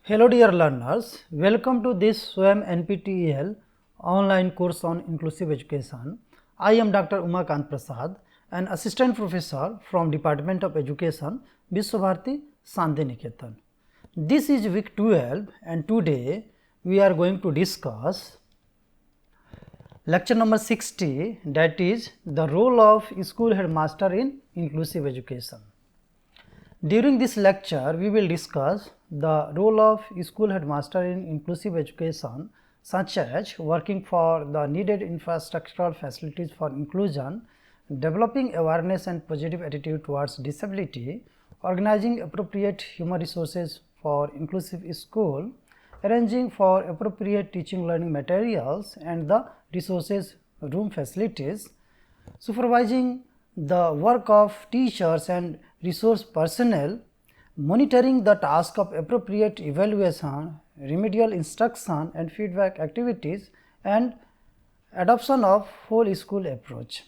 Hello dear learners, welcome to this SWAYAM NPTEL online course on inclusive education. I am Dr. Umakant Prasad, an assistant professor from Department of Education, Vishwabharati Shantiniketan. This is week 12 and today we are going to discuss lecture number 60, that is the role of school headmaster in inclusive education. During this lecture, we will discuss the role of school headmaster in inclusive education, such as working for the needed infrastructural facilities for inclusion, developing awareness and positive attitude towards disability, organizing appropriate human resources for inclusive school, arranging for appropriate teaching learning materials and the resources room facilities, supervising the work of teachers and resource personnel, monitoring the task of appropriate evaluation, remedial instruction and feedback activities, and adoption of whole school approach.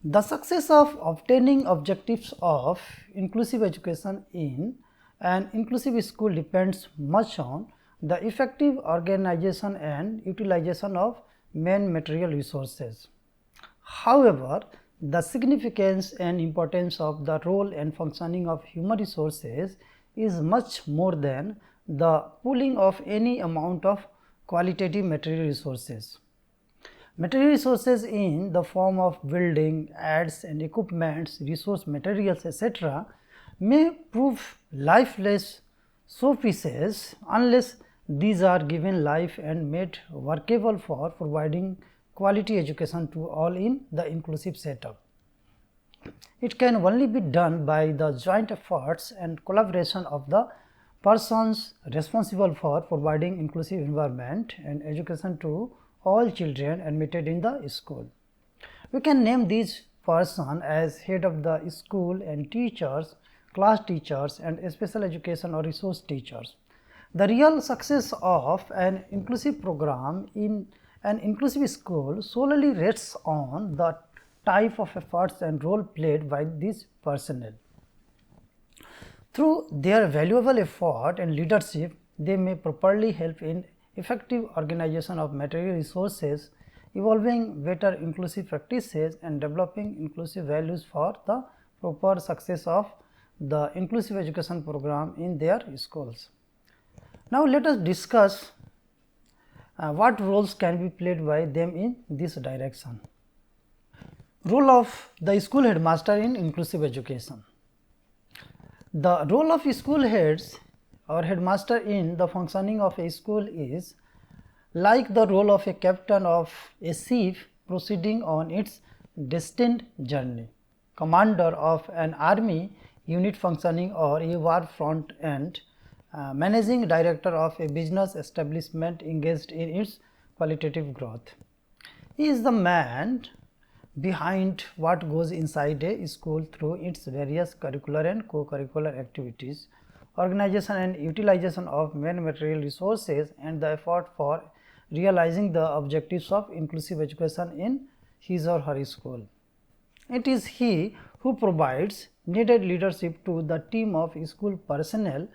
The success of obtaining objectives of inclusive education in an inclusive school depends much on the effective organization and utilization of main material resources. However, the significance and importance of the role and functioning of human resources is much more than the pooling of any amount of qualitative material resources. Material resources in the form of building, ads and equipments, resource materials, etc. may prove lifeless showpieces unless these are given life and made workable for providing quality education to all in the inclusive setup. It can only be done by the joint efforts and collaboration of the persons responsible for providing inclusive environment and education to all children admitted in the school. We can name these persons as head of the school and teachers, class teachers and special education or resource teachers. The real success of an inclusive program in an inclusive school solely rests on the type of efforts and role played by these personnel. Through their valuable effort and leadership, they may properly help in effective organization of material resources, evolving better inclusive practices and developing inclusive values for the proper success of the inclusive education program in their schools. Now, let us discuss what roles can be played by them in this direction. Role of the school headmaster in inclusive education. The role of school heads or headmaster in the functioning of a school is like the role of a captain of a ship proceeding on its destined journey, commander of an army unit functioning or a war front and managing director of a business establishment engaged in its qualitative growth. He is the man behind what goes inside a school through its various curricular and co-curricular activities, organization and utilization of main material resources and the effort for realizing the objectives of inclusive education in his or her school. It is he who provides needed leadership to the team of school personnel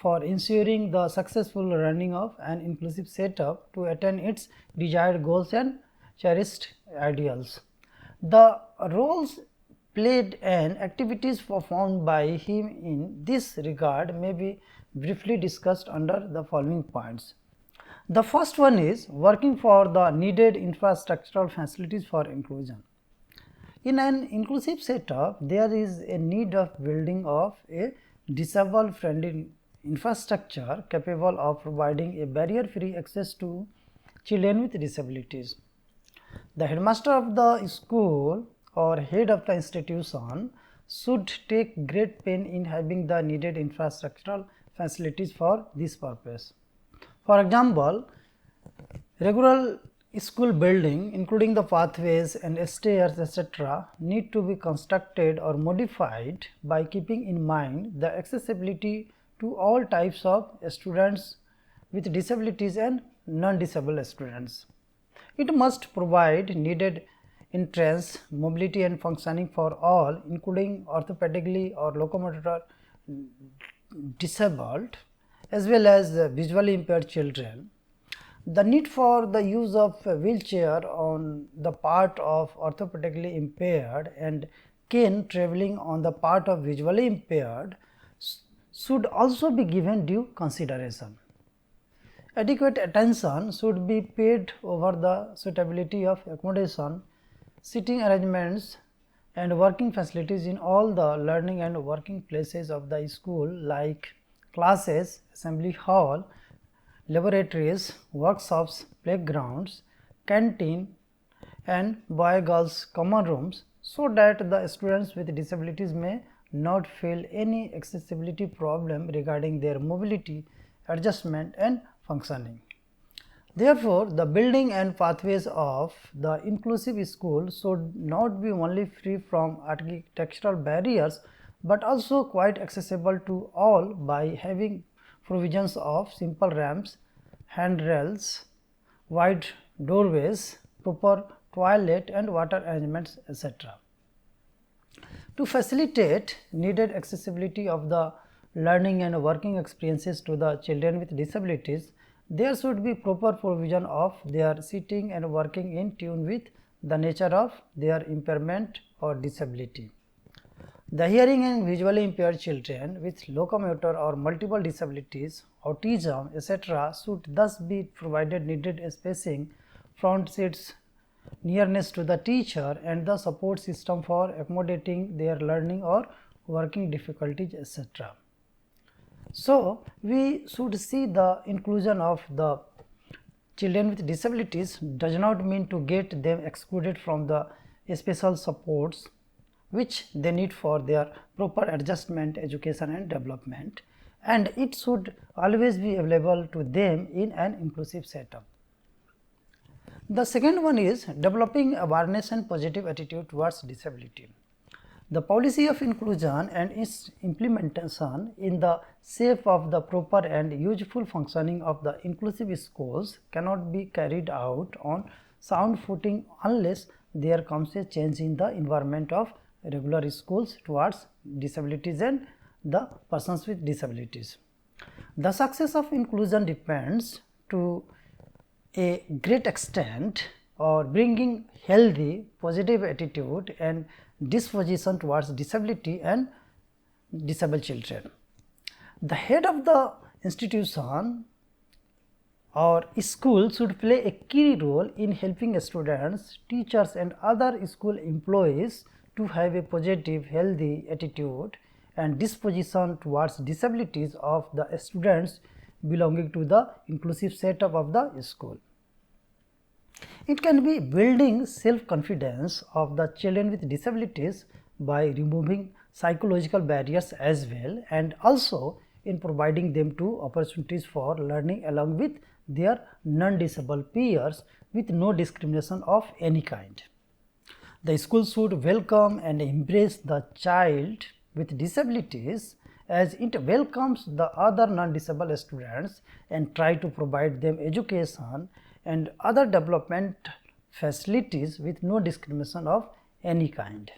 for ensuring the successful running of an inclusive setup to attain its desired goals and cherished ideals. The roles played and activities performed by him in this regard may be briefly discussed under the following points. The first one is working for the needed infrastructural facilities for inclusion. In an inclusive setup, there is a need of building of a disabled friendly infrastructure capable of providing a barrier-free access to children with disabilities. The headmaster of the school or head of the institution should take great pain in having the needed infrastructural facilities for this purpose. For example, regular school building including the pathways and stairs etc. need to be constructed or modified by keeping in mind the accessibility to all types of students with disabilities and non-disabled students. It must provide needed entrance, mobility and functioning for all including orthopedically or locomotor disabled as well as visually impaired children. The need for the use of a wheelchair on the part of orthopedically impaired and cane traveling on the part of visually impaired should also be given due consideration. Adequate attention should be paid over the suitability of accommodation, seating arrangements and working facilities in all the learning and working places of the school like classes, assembly hall, laboratories, workshops, playgrounds, canteen and boy-girls common rooms, so that the students with disabilities may not feel any accessibility problem regarding their mobility, adjustment and functioning. Therefore, the building and pathways of the inclusive school should not be only free from architectural barriers, but also quite accessible to all by having provisions of simple ramps, handrails, wide doorways, proper toilet and water arrangements, etc. To facilitate needed accessibility of the learning and working experiences to the children with disabilities, there should be proper provision of their sitting and working in tune with the nature of their impairment or disability. The hearing and visually impaired children with locomotor or multiple disabilities, autism, etc. should thus be provided needed spacing, front seats, nearness to the teacher and the support system for accommodating their learning or working difficulties, etc. So, we should see the inclusion of the children with disabilities does not mean to get them excluded from the special supports which they need for their proper adjustment, education and development, and it should always be available to them in an inclusive setup. The second one is developing awareness and positive attitude towards disability. The policy of inclusion and its implementation in the shape of the proper and useful functioning of the inclusive schools cannot be carried out on sound footing unless there comes a change in the environment of regular schools towards disabilities and the persons with disabilities. The success of inclusion depends to a great extent or bringing healthy positive attitude and disposition towards disability and disabled children. The head of the institution or school should play a key role in helping students, teachers and other school employees to have a positive healthy attitude and disposition towards disabilities of the students belonging to the inclusive setup of the school. It can be building self-confidence of the children with disabilities by removing psychological barriers as well, and also in providing them to opportunities for learning along with their non-disabled peers with no discrimination of any kind. The school should welcome and embrace the child with disabilities as it welcomes the other non-disabled students and try to provide them education and other development facilities with no discrimination of any kind.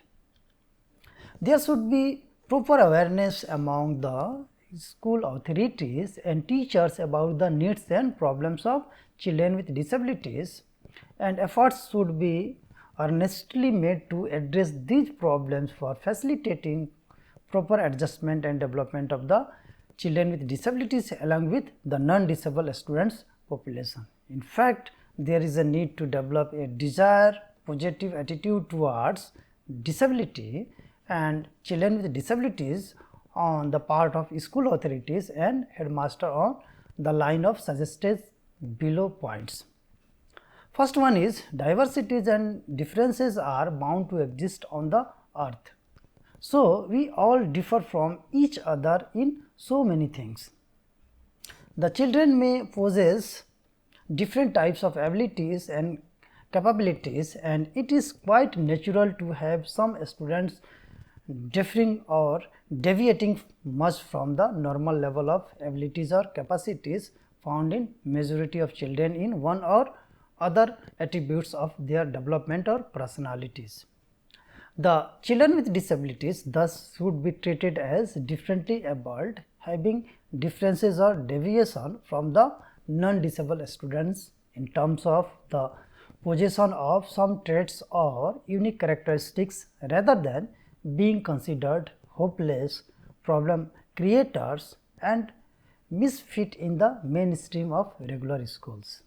There should be proper awareness among the school authorities and teachers about the needs and problems of children with disabilities, and efforts should be earnestly made to address these problems for facilitating proper adjustment and development of the children with disabilities along with the non-disabled students population. In fact, there is a need to develop a desired positive attitude towards disability and children with disabilities on the part of school authorities and headmaster on the line of suggested below points. First one is diversities and differences are bound to exist on the earth. So, we all differ from each other in so many things. The children may possess different types of abilities and capabilities, and it is quite natural to have some students differing or deviating much from the normal level of abilities or capacities found in majority of children in one or other attributes of their development or personalities. The children with disabilities thus should be treated as differently abled, having differences or deviation from the non-disabled students in terms of the possession of some traits or unique characteristics rather than being considered hopeless problem creators and misfit in the mainstream of regular schools.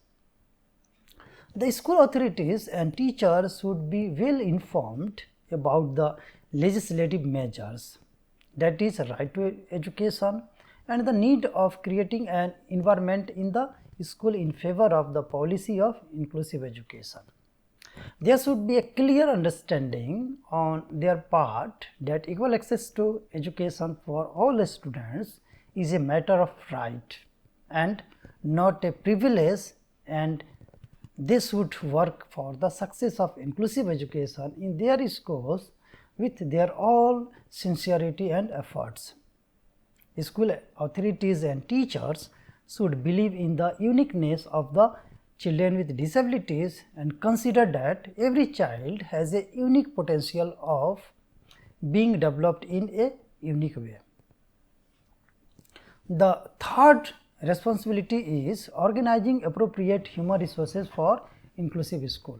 The school authorities and teachers should be well informed about the legislative measures, that is right to education, and the need of creating an environment in the school in favor of the policy of inclusive education. There should be a clear understanding on their part that equal access to education for all students is a matter of right and not a privilege, and they should work for the success of inclusive education in their schools with their all sincerity and efforts. School authorities and teachers should believe in the uniqueness of the children with disabilities and consider that every child has a unique potential of being developed in a unique way. The third responsibility is organizing appropriate human resources for inclusive school.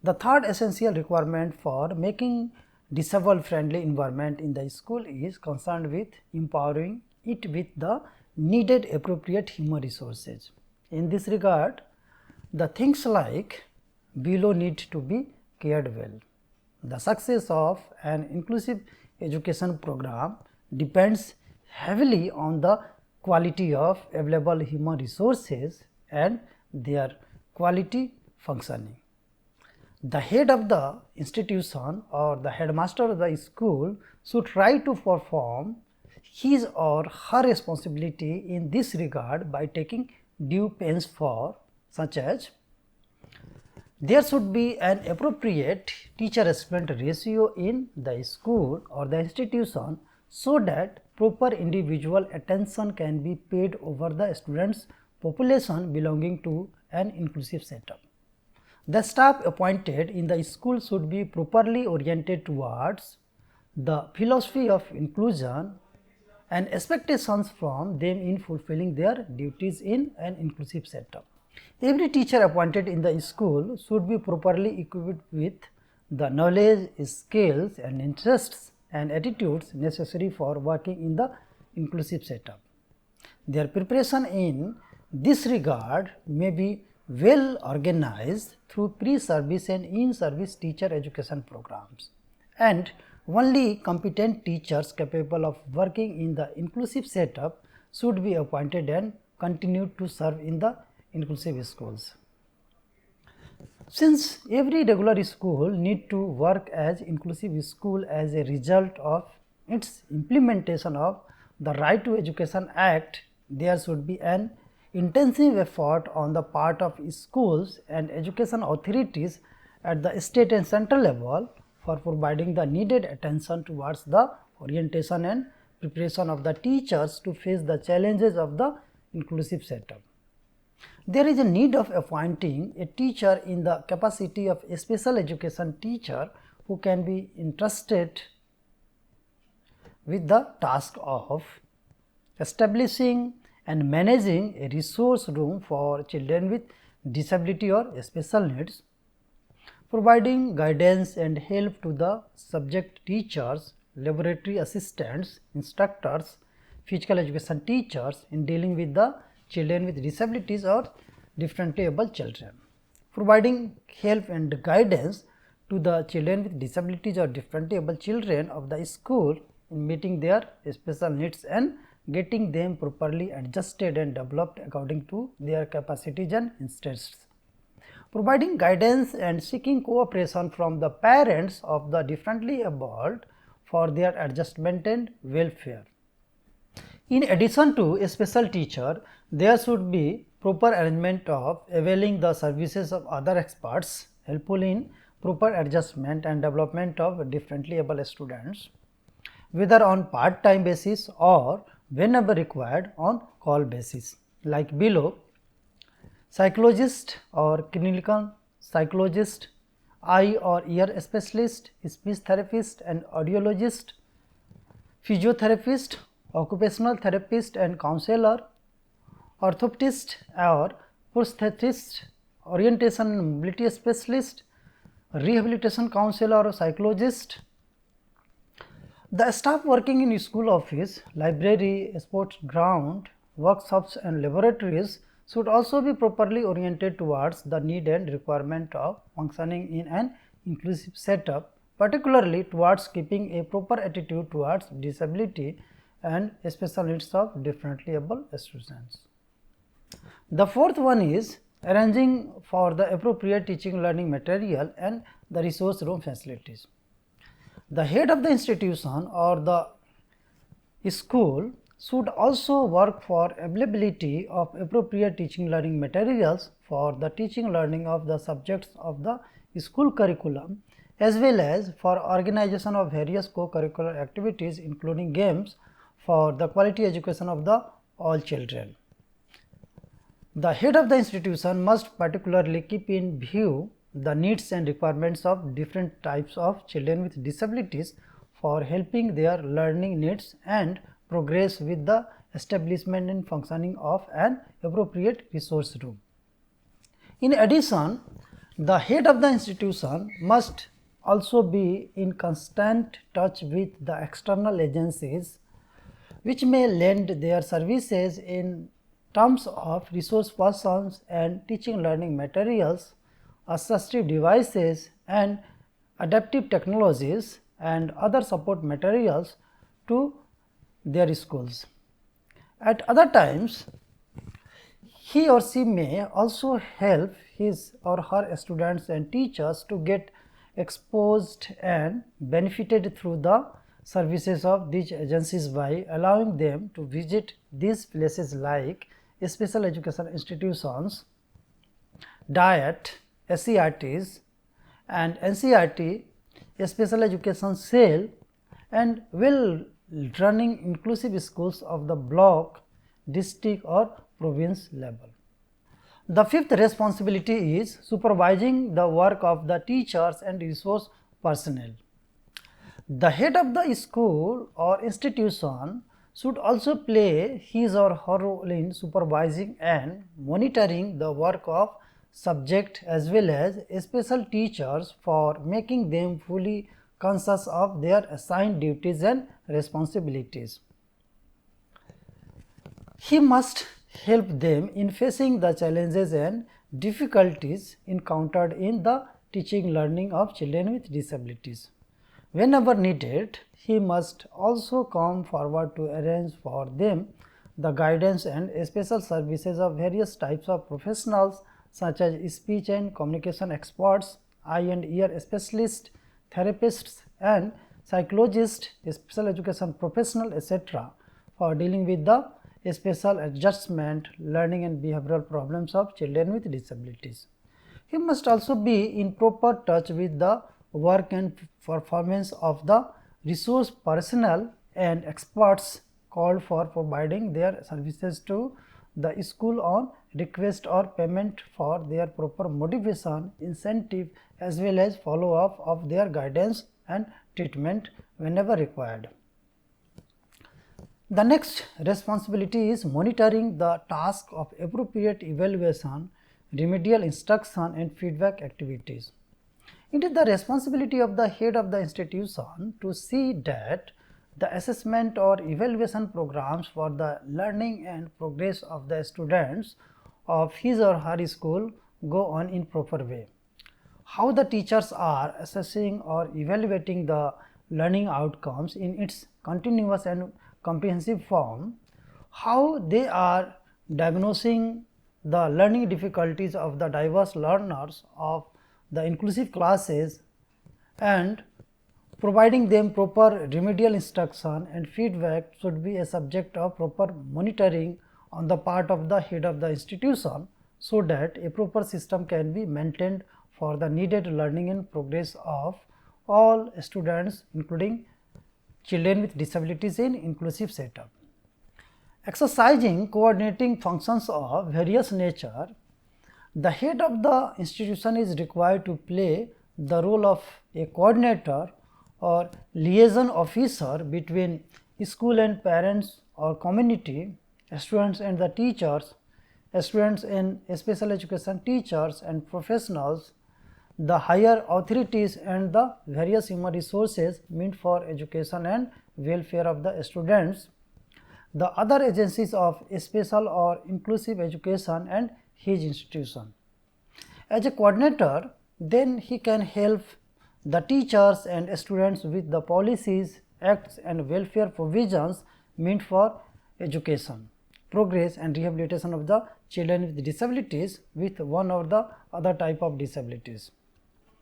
The third essential requirement for making disabled friendly environment in the school is concerned with empowering it with the needed appropriate human resources. In this regard, the things like below need to be cared well. The success of an inclusive education program depends heavily on the quality of available human resources and their quality functioning. The head of the institution or the headmaster of the school should try to perform his or her responsibility in this regard by taking due pains for, such as there should be an appropriate teacher-student ratio in the school or the institution so that proper individual attention can be paid over the students' population belonging to an inclusive setup. The staff appointed in the school should be properly oriented towards the philosophy of inclusion and expectations from them in fulfilling their duties in an inclusive setup. Every teacher appointed in the school should be properly equipped with the knowledge, skills and interests and attitudes necessary for working in the inclusive setup. Their preparation in this regard may be well organized through pre-service and in-service teacher education programs, and only competent teachers capable of working in the inclusive setup should be appointed and continue to serve in the inclusive schools. Since every regular school need to work as inclusive school as a result of its implementation of the Right to Education Act, there should be an intensive effort on the part of schools and education authorities at the state and central level for providing the needed attention towards the orientation and preparation of the teachers to face the challenges of the inclusive setup. There is a need of appointing a teacher in the capacity of a special education teacher who can be entrusted with the task of establishing and managing a resource room for children with disability or special needs, providing guidance and help to the subject teachers, laboratory assistants, instructors, physical education teachers in dealing with the children with disabilities or differently able children, providing help and guidance to the children with disabilities or differently able children of the school in meeting their special needs and getting them properly adjusted and developed according to their capacities and interests, providing guidance and seeking cooperation from the parents of the differently abled for their adjustment and welfare. In addition to a special teacher, there should be proper arrangement of availing the services of other experts helpful in proper adjustment and development of differently able students, whether on part-time basis or whenever required on call basis, like below: psychologist or clinical psychologist, eye or ear specialist, speech therapist and audiologist, physiotherapist, occupational therapist and counselor, orthoptist or prosthetist, orientation and mobility specialist, rehabilitation counselor or psychologist. The staff working in school office, library, sports ground, workshops and laboratories should also be properly oriented towards the need and requirement of functioning in an inclusive setup, particularly towards keeping a proper attitude towards disability and special needs of differently able students. The fourth one is arranging for the appropriate teaching learning material and the resource room facilities. The head of the institution or the school should also work for availability of appropriate teaching learning materials for the teaching learning of the subjects of the school curriculum, as well as for organization of various co-curricular activities including games for the quality education of the all children. The head of the institution must particularly keep in view the needs and requirements of different types of children with disabilities for helping their learning needs and progress with the establishment and functioning of an appropriate resource room. In addition, the head of the institution must also be in constant touch with the external agencies which may lend their services in terms of resource persons and teaching learning materials, assistive devices and adaptive technologies and other support materials to their schools. At other times, he or she may also help his or her students and teachers to get exposed and benefited through the services of these agencies by allowing them to visit these places like special education institutions, DIET, SCRTs and NCRT, special education cell and well running inclusive schools of the block, district or province level. The fifth responsibility is supervising the work of the teachers and resource personnel. The head of the school or institution should also play his or her role in supervising and monitoring the work of subject as well as special teachers for making them fully conscious of their assigned duties and responsibilities. He must help them in facing the challenges and difficulties encountered in the teaching learning of children with disabilities. Whenever needed, he must also come forward to arrange for them the guidance and special services of various types of professionals such as speech and communication experts, eye and ear specialists, therapists and psychologists, special education professionals, etc. for dealing with the special adjustment, learning and behavioral problems of children with disabilities. He must also be in proper touch with the work and performance of the resource personnel and experts called for providing their services to the school on request or payment for their proper motivation, incentive as well as follow up of their guidance and treatment whenever required. The next responsibility is monitoring the task of appropriate evaluation, remedial instruction and feedback activities. It is the responsibility of the head of the institution to see that the assessment or evaluation programs for the learning and progress of the students of his or her school go on in proper way. How the teachers are assessing or evaluating the learning outcomes in its continuous and comprehensive form, how they are diagnosing the learning difficulties of the diverse learners of the inclusive classes and providing them proper remedial instruction and feedback should be a subject of proper monitoring on the part of the head of the institution, so that a proper system can be maintained for the needed learning and progress of all students including children with disabilities in inclusive setup. Exercising coordinating functions of various nature, the head of the institution is required to play the role of a coordinator or liaison officer between school and parents, or community, students and the teachers, students in special education teachers and professionals, the higher authorities and the various human resources meant for education and welfare of the students, the other agencies of special or inclusive education and his institution. As a coordinator, then he can help the teachers and students with the policies, acts and welfare provisions meant for education, progress and rehabilitation of the children with disabilities with one or the other type of disabilities.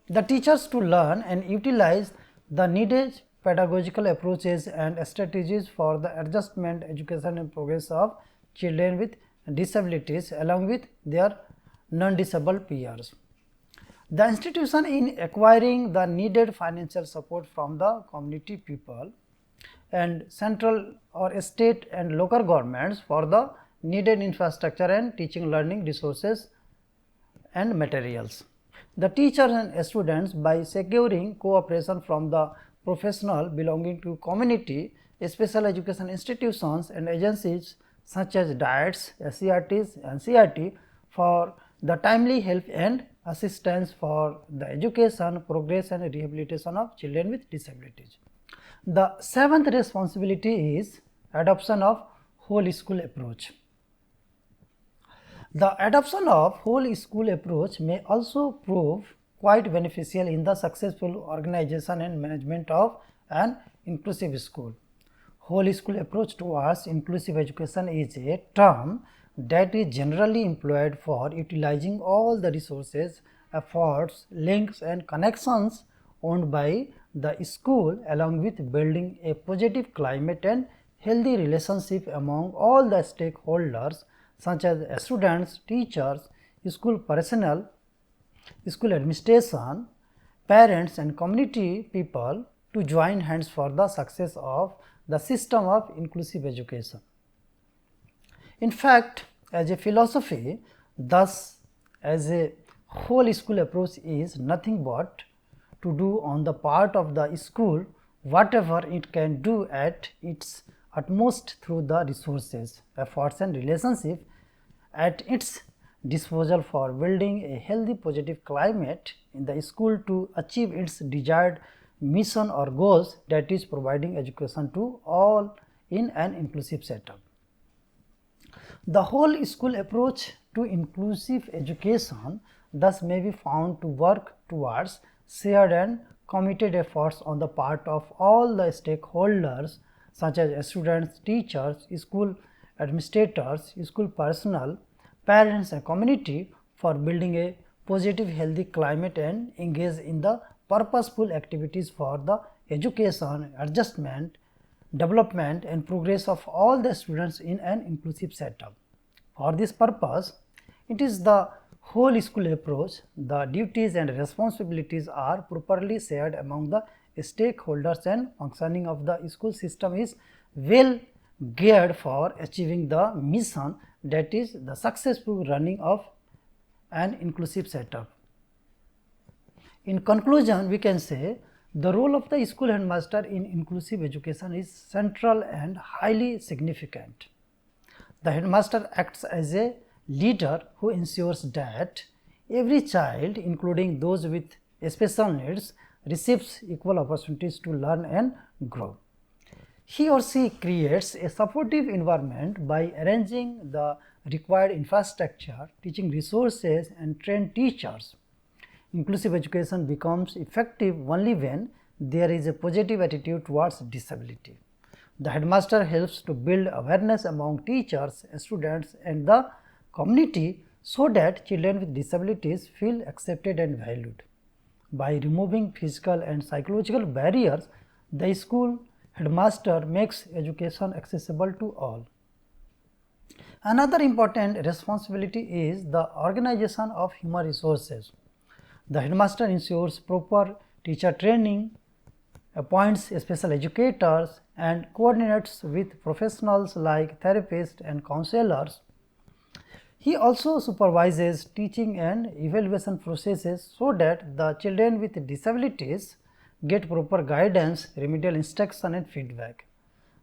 The teachers to learn and utilize the needed pedagogical approaches and strategies for the adjustment, education and progress of children with disabilities along with their non-disabled peers. The institution in acquiring the needed financial support from the community people and central or state and local governments for the needed infrastructure and teaching learning resources and materials. The teachers and students, by securing cooperation from the professional belonging to community, special education institutions and agencies such as DIETs, SCRTs and CRT for the timely help and assistance for the education, progress and rehabilitation of children with disabilities. The seventh responsibility is adoption of whole school approach. The adoption of whole school approach may also prove quite beneficial in the successful organization and management of an inclusive school. Whole school approach towards inclusive education is a term that is generally employed for utilizing all the resources, efforts, links and connections owned by the school along with building a positive climate and healthy relationship among all the stakeholders such as students, teachers, school personnel, school administration, parents and community people to join hands for the success of the system of inclusive education. In fact, as a philosophy, thus as a whole school approach is nothing but to do on the part of the school whatever it can do at its utmost through the resources, efforts and relationship at its disposal for building a healthy positive climate in the school to achieve its desired mission or goals, that is providing education to all in an inclusive setup. The whole school approach to inclusive education thus may be found to work towards shared and committed efforts on the part of all the stakeholders such as students, teachers, school administrators, school personnel, parents and community for building a positive healthy climate and engage in the purposeful activities for the education, adjustment, development and progress of all the students in an inclusive setup. For this purpose, it is the whole school approach. The duties and responsibilities are properly shared among the stakeholders and functioning of the school system is well geared for achieving the mission, that is the successful running of an inclusive setup. In conclusion, we can say the role of the school headmaster in inclusive education is central and highly significant. The headmaster acts as a leader who ensures that every child, including those with special needs, receives equal opportunities to learn and grow. He or she creates a supportive environment by arranging the required infrastructure, teaching resources and trained teachers. Inclusive education becomes effective only when there is a positive attitude towards disability. The headmaster helps to build awareness among teachers, students and the community so that children with disabilities feel accepted and valued. By removing physical and psychological barriers, the school headmaster makes education accessible to all. Another important responsibility is the organization of human resources. The headmaster ensures proper teacher training, appoints special educators and coordinates with professionals like therapists and counselors. He also supervises teaching and evaluation processes so that the children with disabilities get proper guidance, remedial instruction and feedback.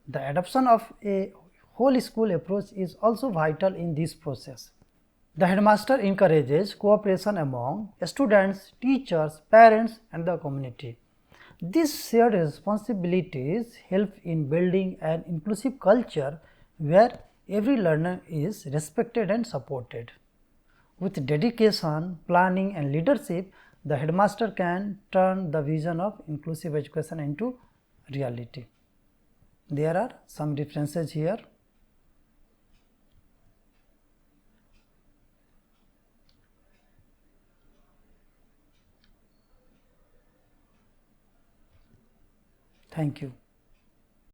The adoption of a whole school approach is also vital in this process. The headmaster encourages cooperation among students, teachers, parents and the community. These shared responsibilities help in building an inclusive culture where every learner is respected and supported. With dedication, planning and leadership, the headmaster can turn the vision of inclusive education into reality. There are some differences here. Thank you.